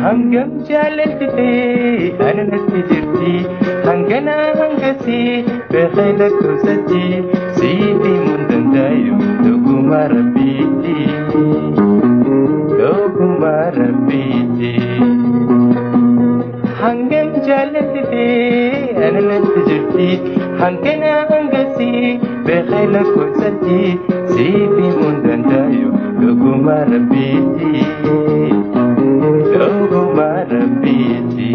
Hangam jaalalti ana natti jirti hangana hangasi beekayla kusatti siiti mun dandayu dhuguma rabbiiti hangam jaalalti ana natti jirti hangana hangasi beekayla kusatti siiti mun dandayu dhuguma rabbiiti Rabbiiti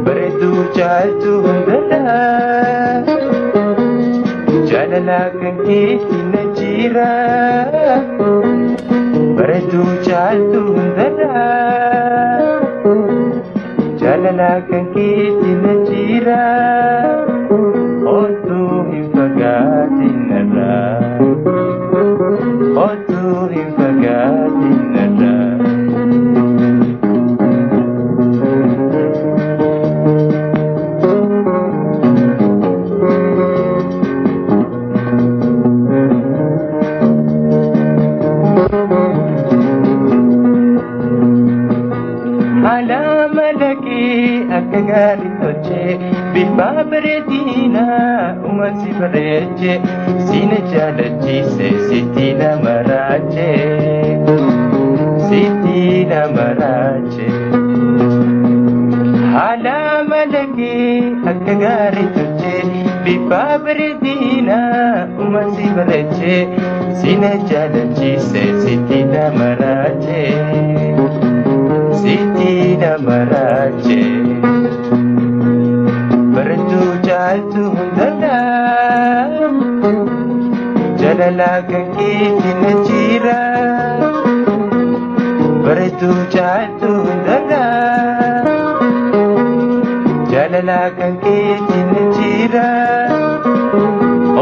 bareedu jaaltu hundala jaalala kan keetti na jira bareedu jaaltu hundala jaalala kan keetti na jira otoo hin fagaatin narraa otoo hin fagaatin narraa Akagari toche bifa beredina umasi bereche sine jalachi se sitina marache hala malaki akagari toche bifa beredina umasi bereche sine jalachi se sitina marache Bareedu jaaltu hundala jaalala kan keetti na jira bareedu jaaltu hundala jaalala kan keetti na jira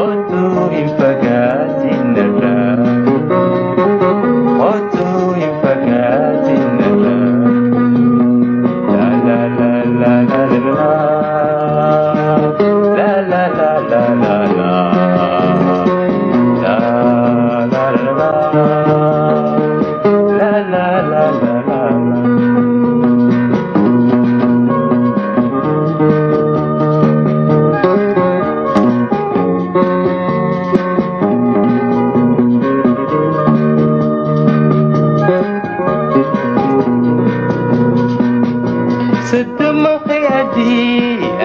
otoo hin fagaatin narraa otoo hin fagaatin narraa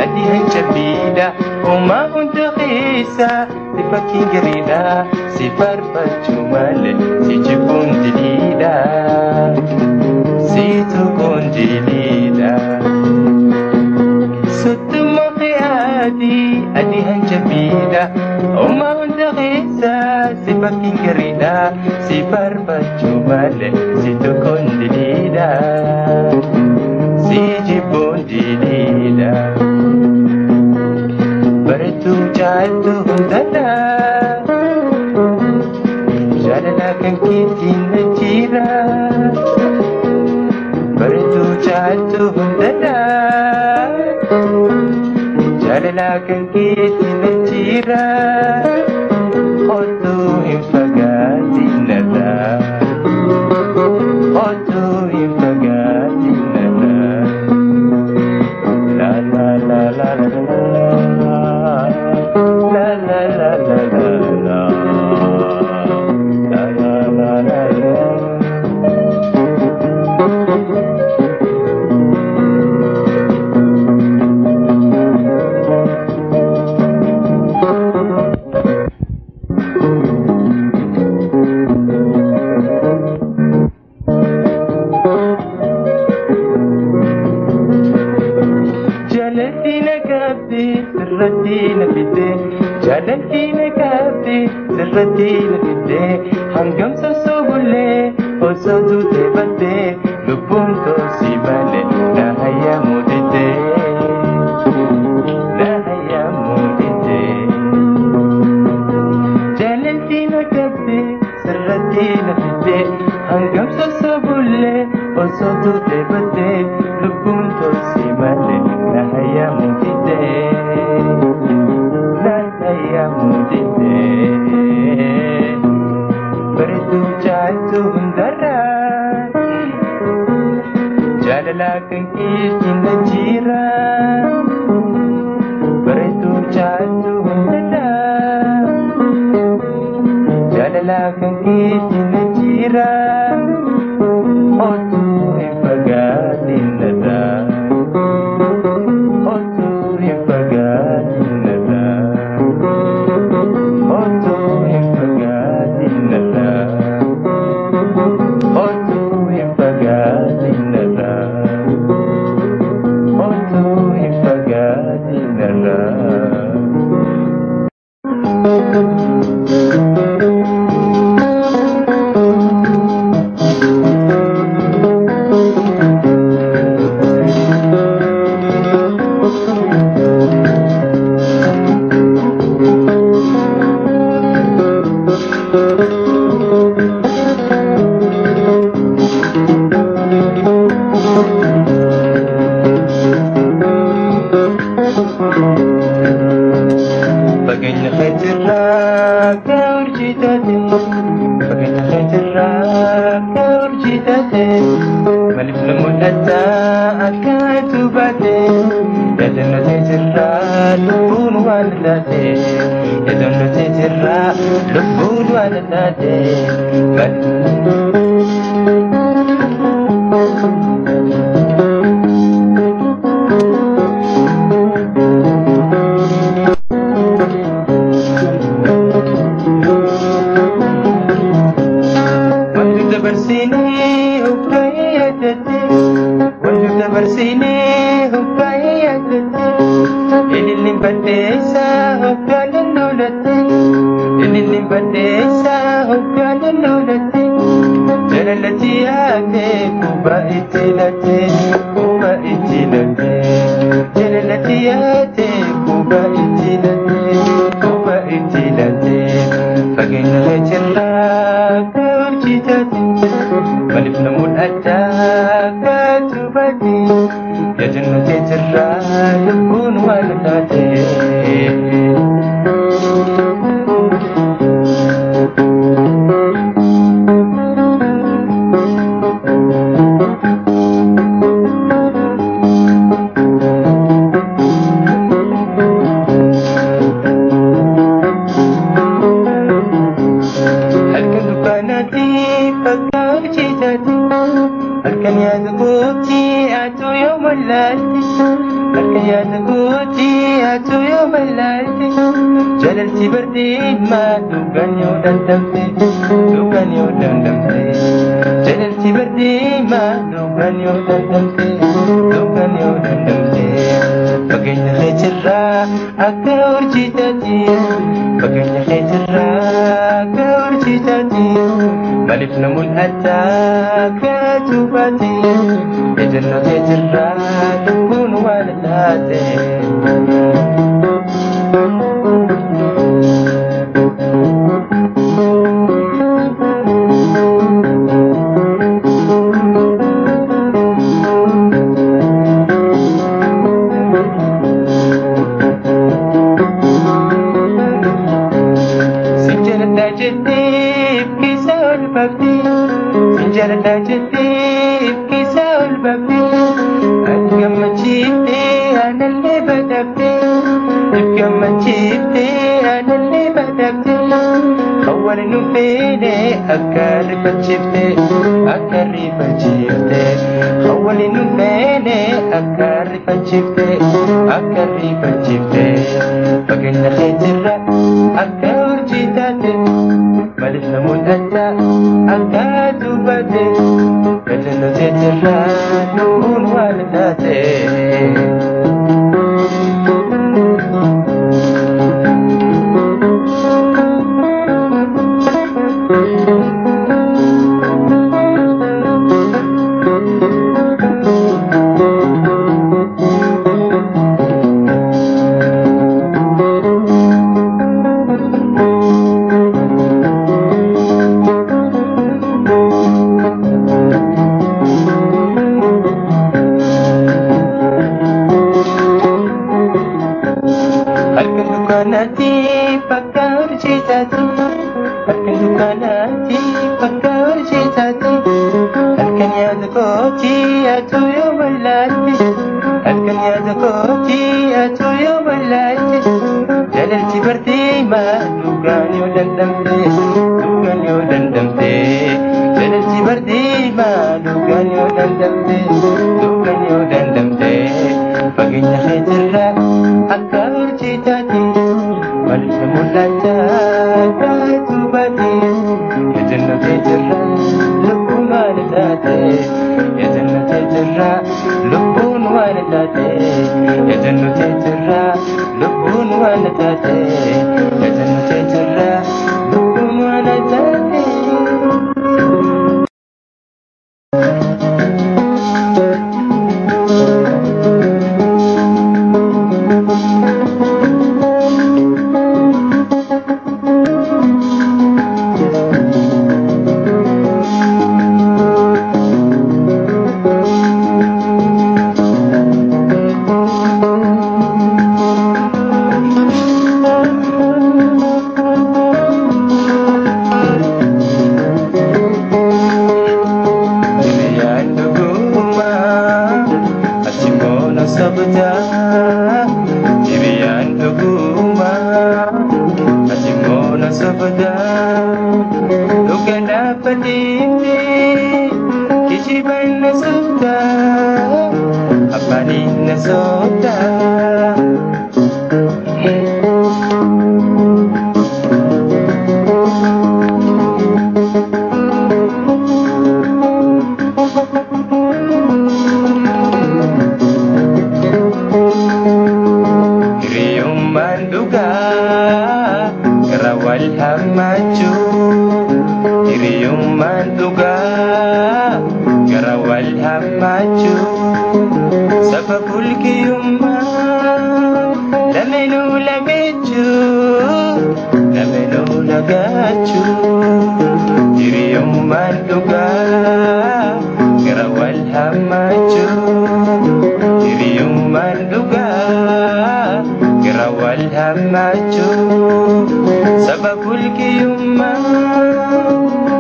Adi hancabida Uma untuk kisah Di paking gerida Si barbacu male Si jepun dilida Si tukun dilida Sutu mokhi Adi hancabida Uma untuk kisah Si paking gerida Si barbacu male Si tukun dilida Si jepun dilida Bareedu jaaltu hundala jaalala kan keetti na jira bareedu jaaltu hundala jaalala kan keetti na jira otoo hin fagaatin narraa otoo hin fagaatin narraa la la la la la Jalatina kabe sirratina fide hangam sasubule osadu tebate lubun ko simale na haya mudite mul'ata akka tubaate yaadannoo jirraa lubbuun waan taate yaadannoo jirraa lubbuun waan taate. sobda Diriyan duguma Ati mo na sobda Luga na patindi Kisiban na sobda Apanin na sobda Karawal hamaju Iriyong manduga Karawal hamaju Sababul kiyuma Lamenu lageju Lamenu lagaju Iriyong manduga Karawal hamaju Iriyong manduga Karawal hamaju Sababul kiyuma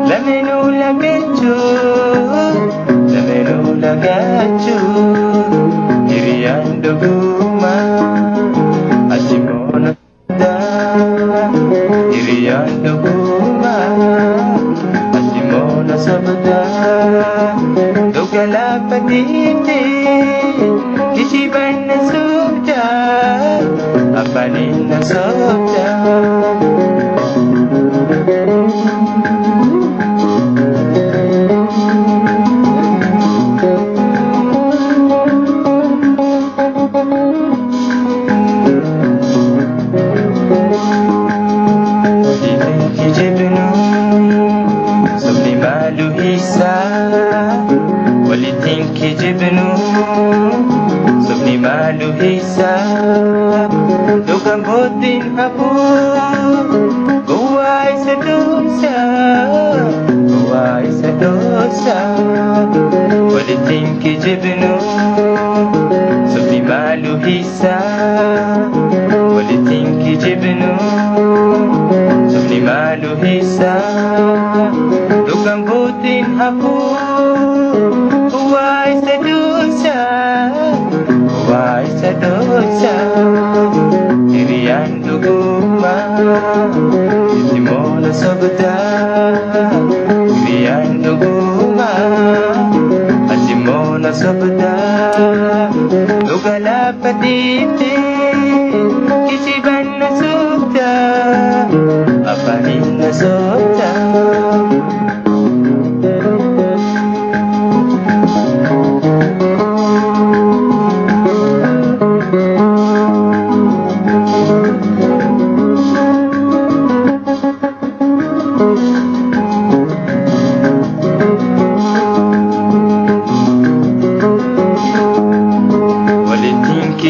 Lamenu lagachu Lamenu lagachu Diriyan duguma Asimona da Diriyan duguma Asimona sabda Dugala patiti Kisiban na subda Apanin na sobda Walitinki jibnu Subni malu hisa Dugang butin hapu Guwai sa dosa Guwai sa dosa Walitinki jibnu Subni malu hisa Walitinki jibnu Subni malu hisa Dugang butin hapu Huwag sa dosa Huwag sa dosa Diriyan duguma Hindi mo na sabda Diriyan duguma Hindi mo na sabda Lugala patiti Kisiban na subda Apanin na subda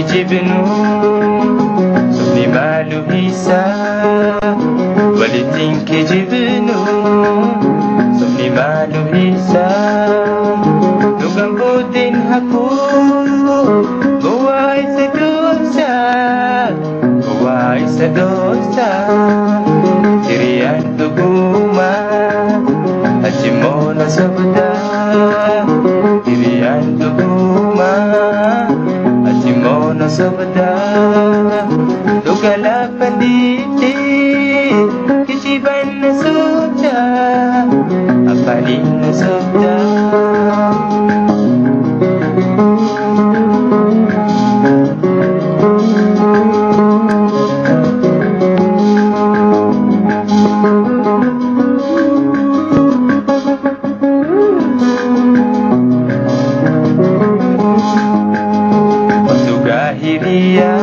Jibnu Subni malu hisa Walitinki jibnu Subni malu hisa Dugang butin haku Guwai sa dosa Guwai sa dosa Diriyan duguma Haji mo na sabda Diriyan duguma Simona sabda Lugala panditi Kisiban na sabda Apanin na sabda Hiriya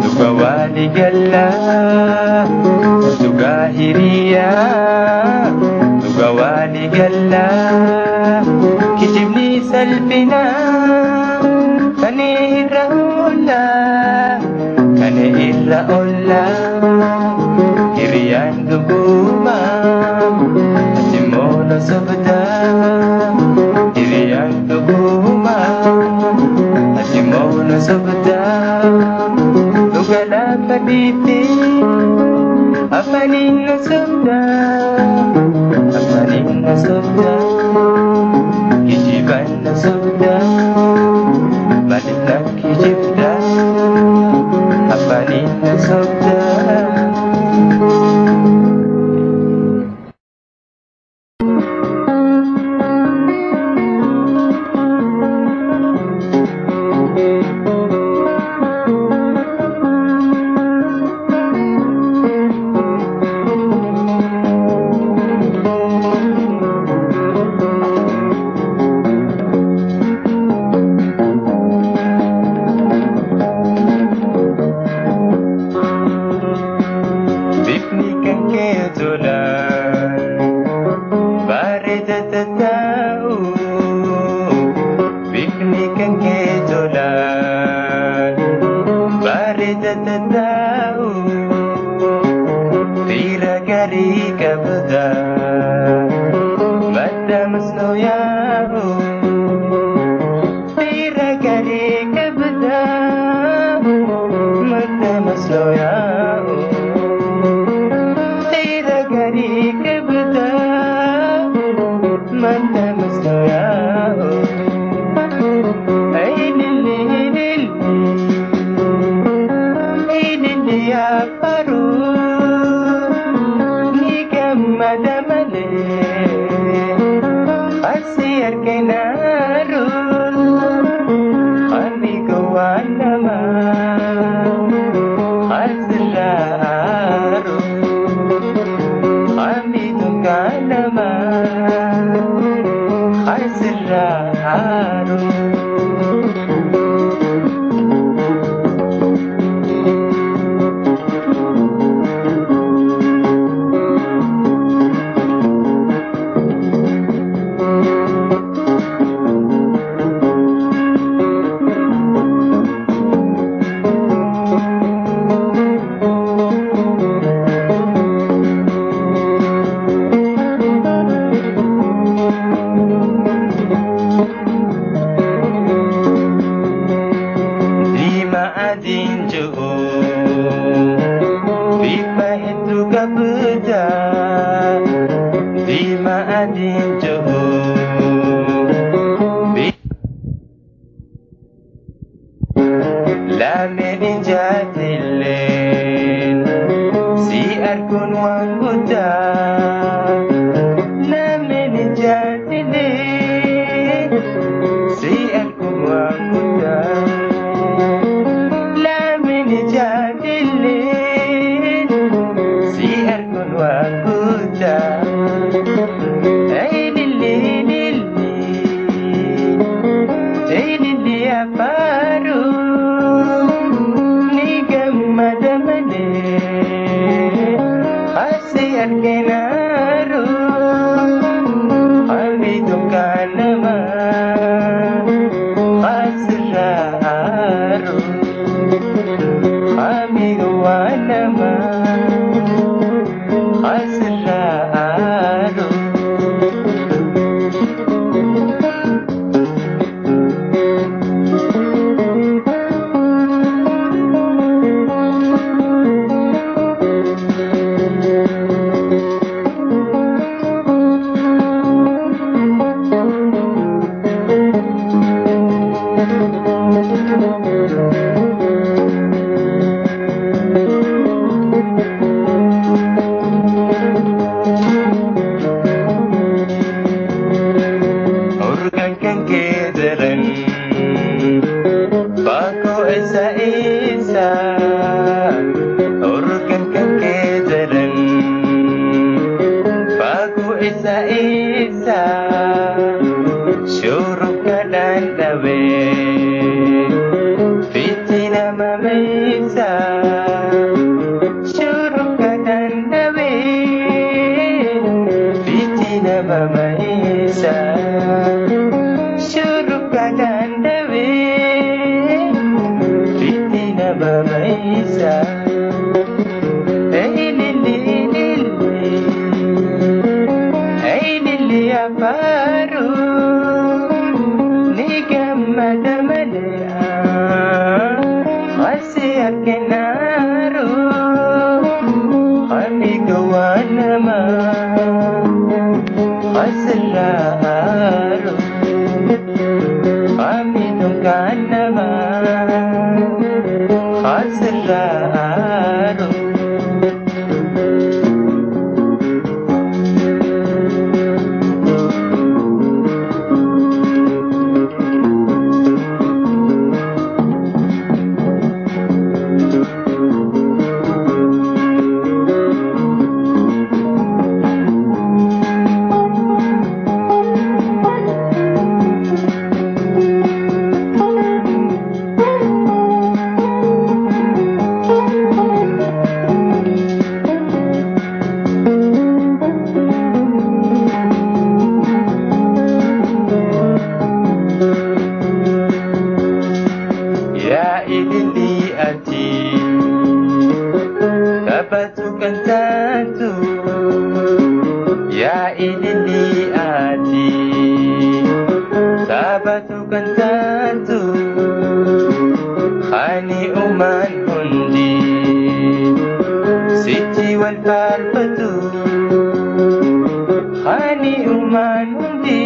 Tugawali gala Tugahiriya Tugawali gala Kijibni salpina Kanihira ola Kanihira ola Hiriyan duguma Asimona sabda Hiriyan duguma Asimona sabda Lugala patiti Apanin na sabda Apanin na sabda Kijiban na sabda Balik na Lamedin jatilen si arkun wanguda Lamedin jatilen si arkun wanguda Lamedin jatilen si arkun wanguda Hey lili aparu Kenaru Hamidum kanama Khasraru Hamidu wanama Khasraru Bako esa esa Urkan kan kejaran Bako esa esa Syuruk kadan dawe Fitina mamesa Syuruk kadan dawe Fitina mamesa Syuruk kadan dawe Baba Isa Hey lili aparu Nikam madamalea Wasiat kenaru Hamidu wanama Khasraru Hamidu kanama Khasraru Sabatukan satu Ya ilili ati Sabatukan satu Khani uman hundi Siti wal farfatu Khani uman hundi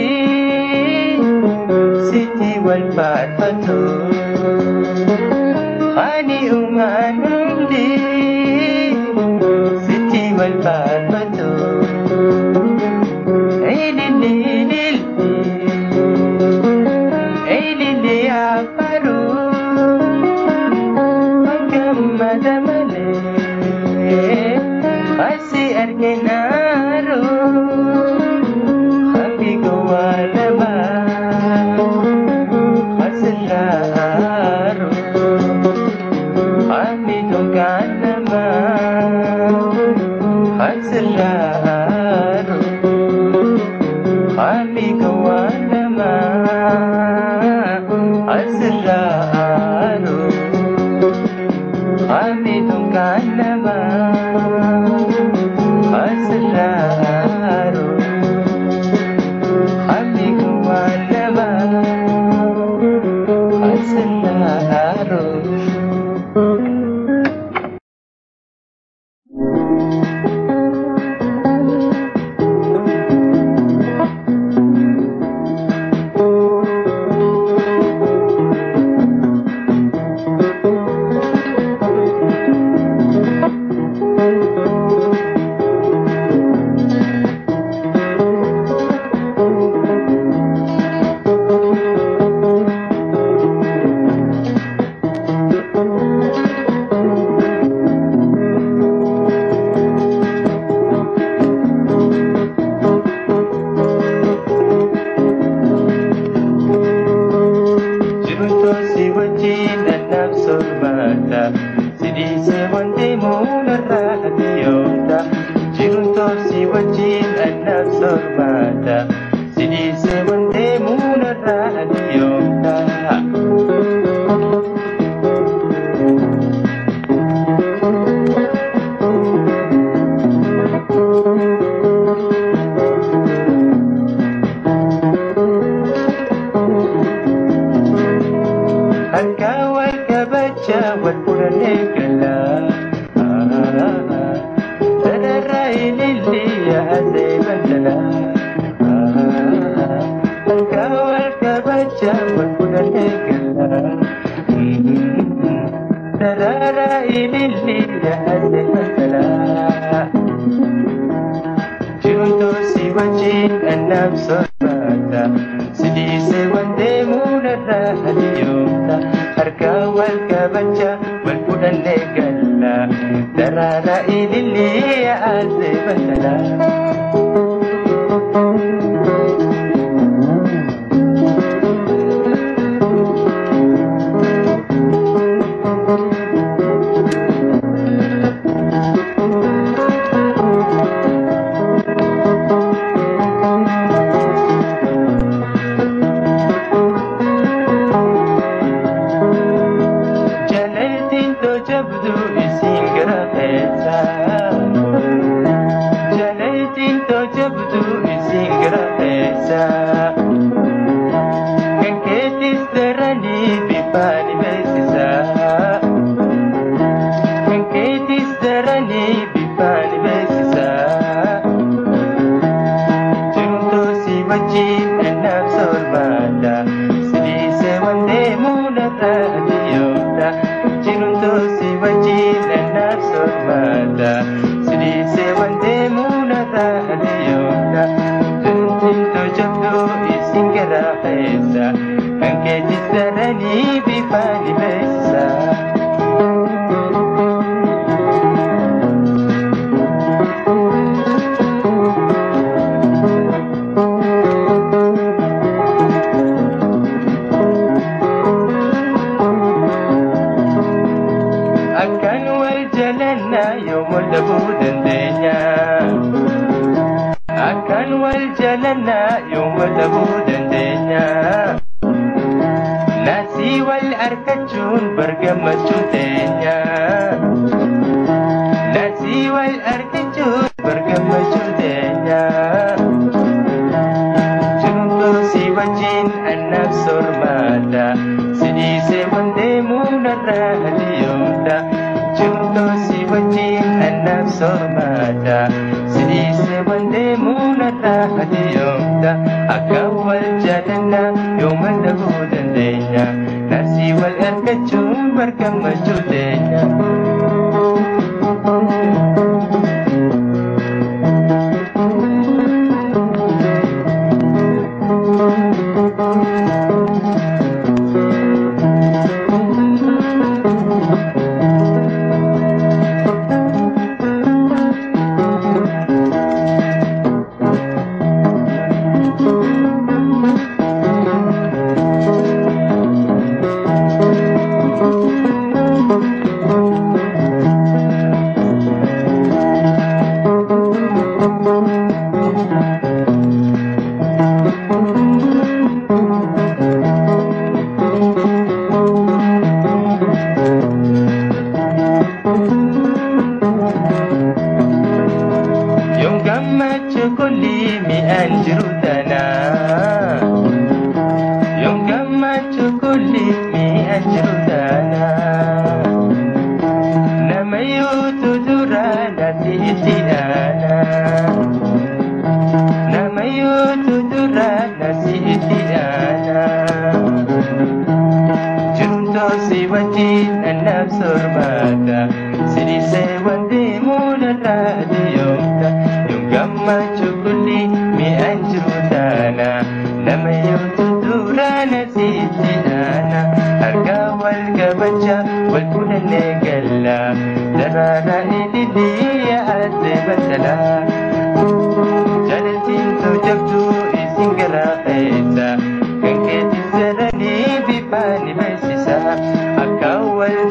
Siti wal farfatu Khani uman hundi والفاتو للي عفرو وكمد ملي خسي أرجنارو خبي قوالما خسرارو خبي دكانما sormata sidise wande munarra hadiyota jirunto si wajin anak sormata sidise wande munarra hadiyota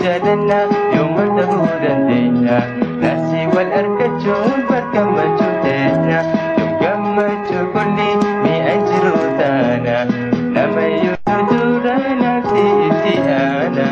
jaalanna yooma ta'uu dandeenya naasii wal argachuun bargammachuu teenya yoom gammachuu kulli mi'aan jiru taana namayyuu dura naafsi itti aana.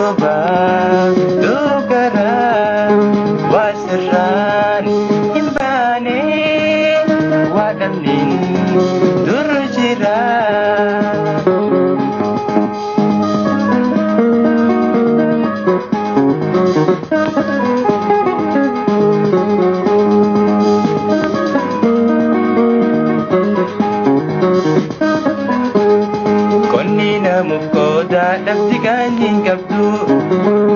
sosoba dugara wasirran himbane wadamnin durjira Dabdi kanyin gabdu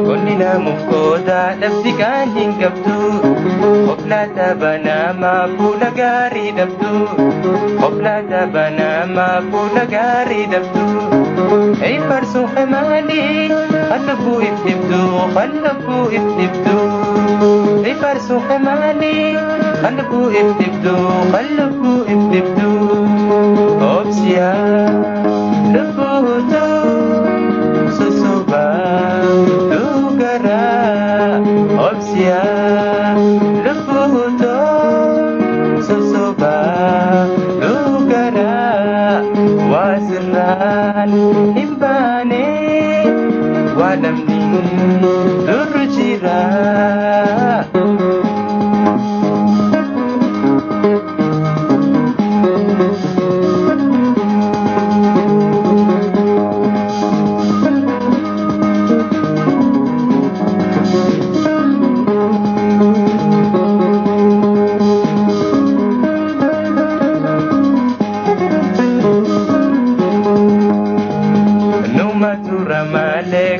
Konnina mufkoda dabdi kanyin gabdu Hoplata banama pula gari dabdu Hoplata banama pula gari dabdu Ay parso khamali Khalabu iftibdu Khalabu iftibdu Ay parso khamali Khalabu iftibdu Khalabu iftibdu Obsiya Lubuto Susuba Dugara Obsia Lubuto Susuba Dugara Wasran Himbane Wadamning Durjira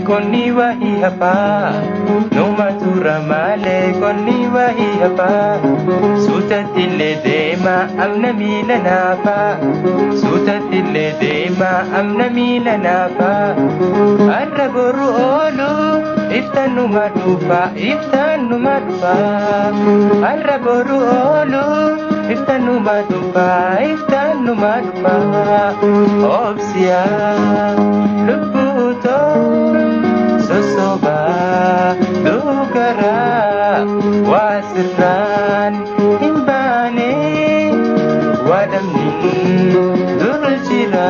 Konni wahi hapa Numa tura male konni wahi hapa Suta tille dema amna mila nafa Suta tille dema amna mila nafa Arra boru olu iftanu madufa Iftanu madufa Arra boru olu iftanu madufa Iftanu madufa Obsia Lubuto Susoba Dugara Wasirran Himbane Wadamning Durjira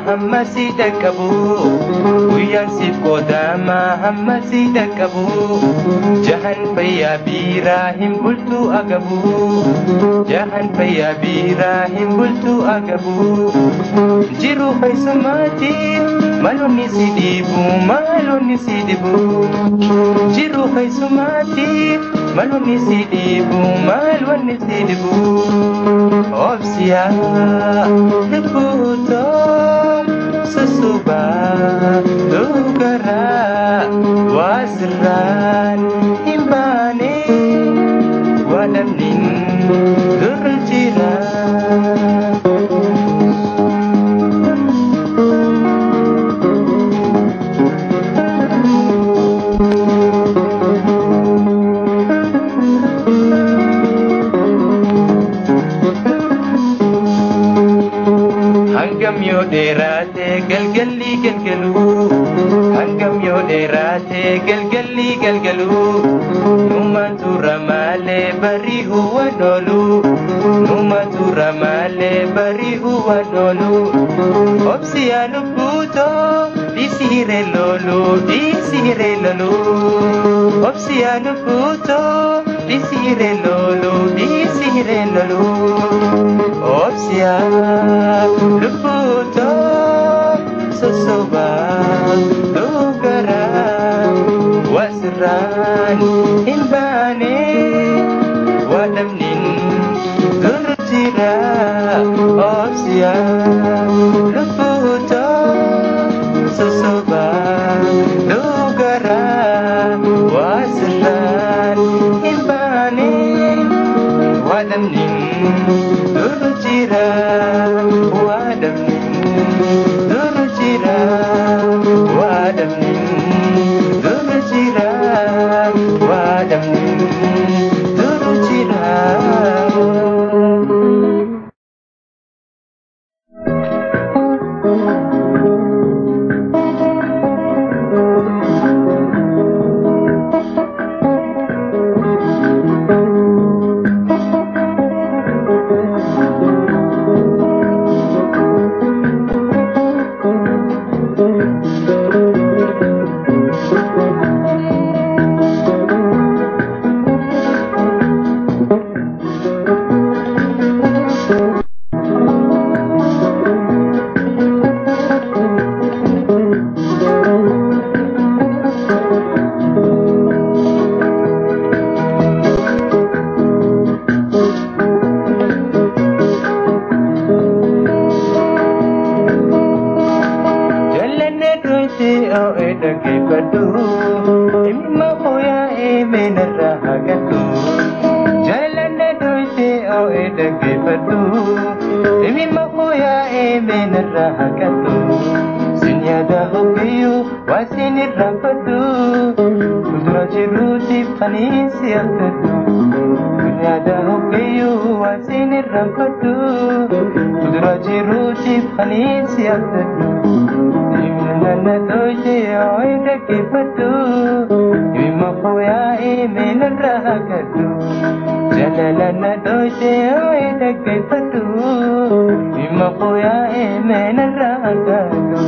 Hamma si dakabu Uyan sif kodama hamma si dakabu Jahan paya birahim bultu agabu Jahan paya birahim bultu agabu Jiru khay sumati maluni si dibu Jiru khay sumati maluni si dibu Obsiya Lubuto Susuba Dugara Wasran Himbane Wadamnin Durjira Hangam yo derate galgalli galgalu Hangam yo derate galgalli galgalu Numa turamale bari huwa dolu Numa turamale bari huwa dolu Obsiya lubuto disire lolo Obsiya lubuto disire lolo Obsiya Lubuto Susoba Dugara Wasran Himbane Wadamnin Durjira Obsiya Lubuto Susoba Dugara Wasran Himbane Wadamnin Durjira Wadamnin Durjira Wadamnin Durjira Wadamnin Durjira dhaggeeffadhu dhimma hooyaa meenarraa haqadhu jaalallee dhoyte oo'ee dhaggeeffadhu dhimma hooyaa meenarraa haqadhu sin yaada hoggeeyyuu waa sin irraanfadhu fuuldura jiruutiif kaniisi abdadhu sin yaada hoggeeyyuu waa sin irraanfadhu fuuldura jiruutiif kaniisi abdadhu Nana doje oi dhaggeeffadhu dhimma hooyaa meenarraa haqadhu jaalallee doje oi dhaggeeffadhu dhimma hooyaa meenarraa haqadhu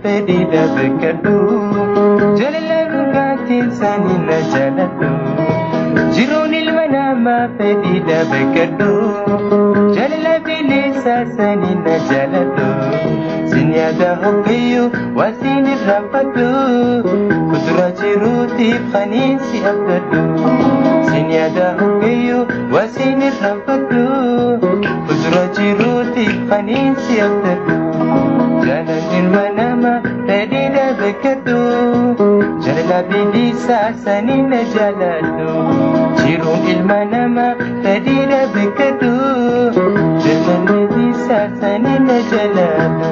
Pedida bekerdu, jalala rugatin sanina jaladu. Jirunil manama pedida bekerdu, jalala bilisa sanina jaladu. Sinyada hoggeeyyuu wasin irraanfadhu, kudura jiruuti kaniisi abdadhu. Sinyada hoggeeyyuu wasin irraanfadhu, kudura jiruuti kaniisi abdadhu. Jalalin manama pedida bekerdu jalala bilisa sanina jaladu jirun ilma nama pedida bekerdu jalala bilisa sanina jaladu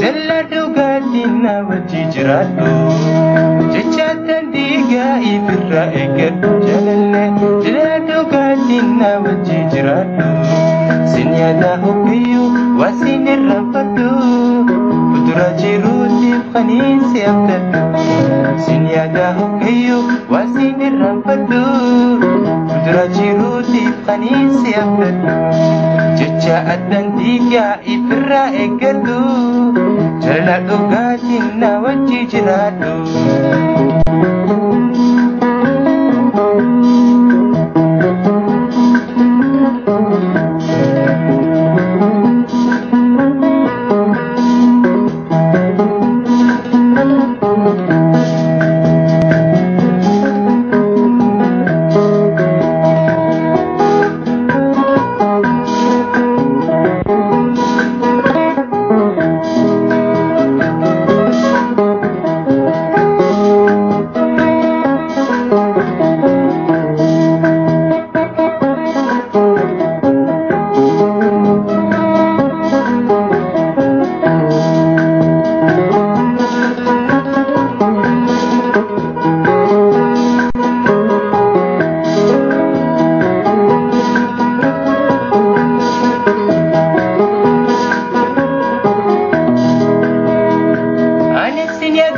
Jaladu gatina wajji jiraadhu jechatan diga ibirra eeggadhu jaladu gatina wajji jiraadhu sin yaada hoggeeyyuu waa sin irraanfadhu fuuldura jiruutiif kaniisi abdadhu sin yaada hoggeeyyuu waa sin irraanfadhu fuuldura jiruutiif kaniisi abdadhu jecha addan diigaa ibirraa eeggadhu jalala dhugaatiin wajji jiraadhu.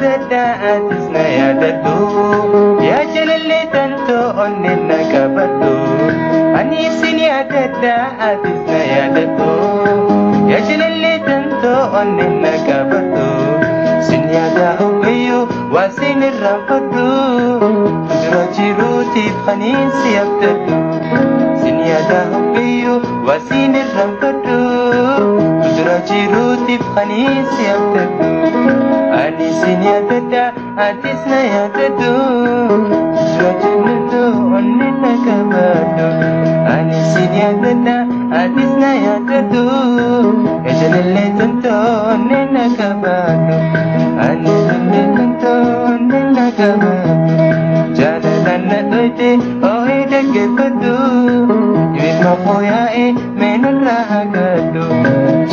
atisna yaadadhu yaa jalalee tanto onnenna qabadhu ani isin yaadadha atisna yaadadhu yaa jalalee tanto onnenna qabadhu sin yaada hoggeeyyuu waa sin irraanfadhu dura jiruutiif kaniinsi abdadhu sin yaada hoggeeyyuu jiruutiif kaniisi abdadhu ani sin yaadadha atis na yaadadhu jira jannatu onni na qabadhu ani sin yaadadha atis na yaadadhu ejalillee tanto onni na qabadhu ani illee tanto onni na qabadhu jaalalaan na dhoyte oo'ee dhaggeeffadhu dhibee fooyya'ee meenurraa hagadhu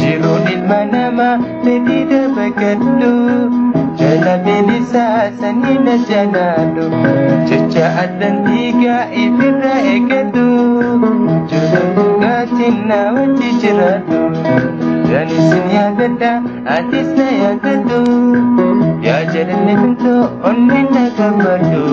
jiruun ilma namaa fedhiidha bakadhu jala bilisaa sanii na jalaadhu jecha addan dhiigaa ifirraa eegadhu jiruun dhugaatiin na wajji jiraadhu ani sin yaadadha atis na yaadadhu yaa jalalle tanto onni na qabadhu